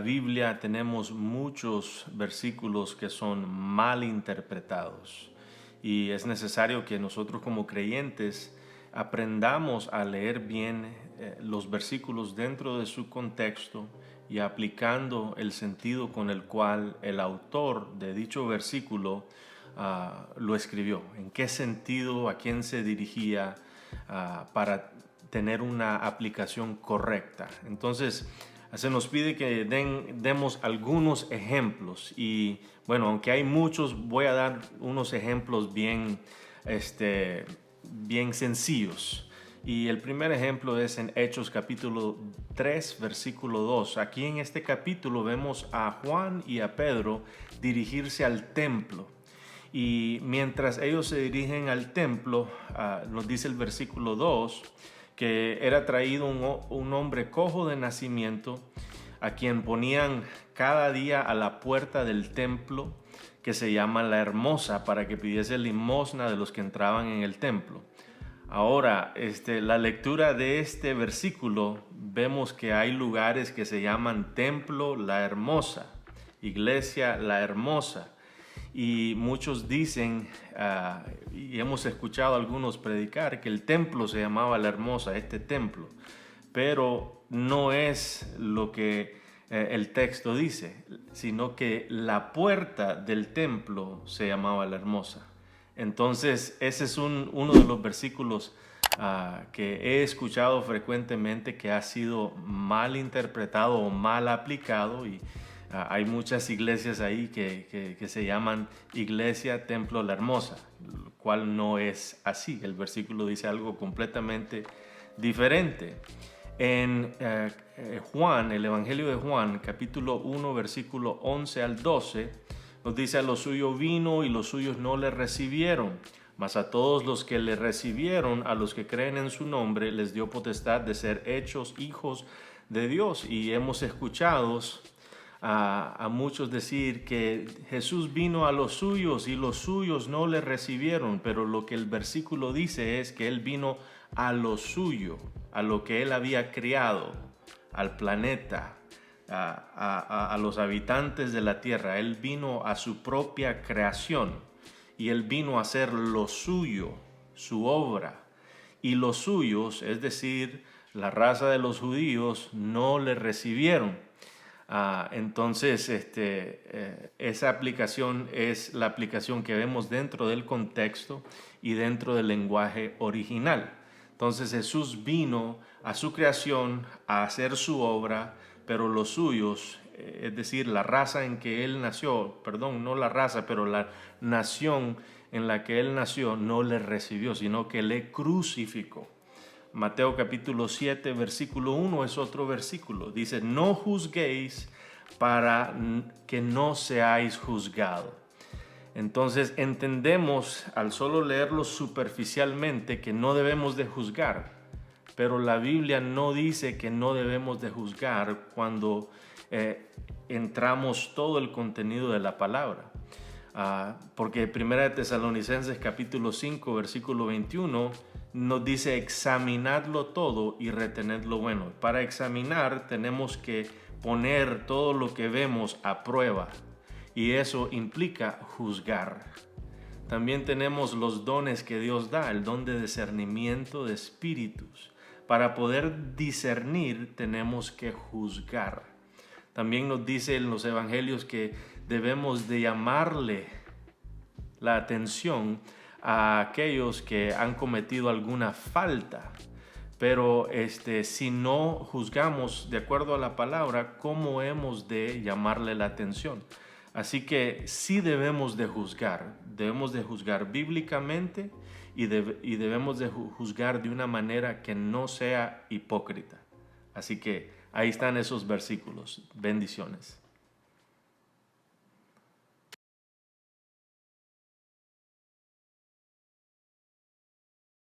Biblia tenemos muchos versículos que son mal interpretados y es necesario que nosotros como creyentes aprendamos a leer bien los versículos dentro de su contexto y aplicando el sentido con el cual el autor de dicho versículo lo escribió, en qué sentido, a quién se dirigía, para tener una aplicación correcta. Entonces, se nos pide que demos algunos ejemplos y bueno, aunque hay muchos, voy a dar unos ejemplos bien sencillos. Y el primer ejemplo es en Hechos capítulo 3, versículo 2. Aquí en este capítulo vemos a Juan y a Pedro dirigirse al templo. Y mientras ellos se dirigen al templo, nos dice el versículo 2, que era traído un hombre cojo de nacimiento, a quien ponían cada día a la puerta del templo, que se llama La Hermosa, para que pidiese limosna de los que entraban en el templo. Ahora, la lectura de este versículo, vemos que hay lugares que se llaman Templo La Hermosa, Iglesia La Hermosa. Y muchos dicen, y hemos escuchado a algunos predicar, que el templo se llamaba La Hermosa, este templo. Pero no es lo que el texto dice, sino que la puerta del templo se llamaba La Hermosa. Entonces, ese es uno de los versículos que he escuchado frecuentemente que ha sido mal interpretado o mal aplicado, y hay muchas iglesias ahí que se llaman Iglesia Templo La Hermosa, lo cual no es así. El versículo dice algo completamente diferente. En Juan, el Evangelio de Juan, capítulo 1, versículo 11 al 12, nos dice: a los suyos vino y los suyos no le recibieron, mas a todos los que le recibieron, a los que creen en su nombre, les dio potestad de ser hechos hijos de Dios. Y hemos escuchado a muchos decir que Jesús vino a los suyos y los suyos no le recibieron, pero lo que el versículo dice es que Él vino a lo suyo, a lo que Él había creado, al planeta, a los habitantes de la tierra. Él vino a su propia creación y Él vino a hacer lo suyo, su obra. Y los suyos, es decir, la raza de los judíos, no le recibieron. Entonces, esa aplicación es la aplicación que vemos dentro del contexto y dentro del lenguaje original. Entonces, Jesús vino a su creación a hacer su obra, pero los suyos, es decir, la raza en que Él nació, perdón, no la raza, pero la nación en la que Él nació, no le recibió, sino que le crucificó. Mateo capítulo 7, versículo 1 es otro versículo. Dice: no juzguéis para que no seáis juzgados. Entonces entendemos al solo leerlo superficialmente que no debemos de juzgar, pero la Biblia no dice que no debemos de juzgar cuando entramos todo el contenido de la palabra. Porque 1 Tesalonicenses capítulo 5 versículo 21 nos dice: examinadlo todo y retened lo bueno. Para examinar tenemos que poner todo lo que vemos a prueba, y eso implica juzgar. También tenemos los dones que Dios da, el don de discernimiento de espíritus. Para poder discernir tenemos que juzgar. También nos dice en los evangelios que debemos de llamarle la atención a aquellos que han cometido alguna falta. Pero si no juzgamos de acuerdo a la palabra, ¿cómo hemos de llamarle la atención? Así que sí debemos de juzgar bíblicamente y debemos de juzgar de una manera que no sea hipócrita. Así que ahí están esos versículos. Bendiciones.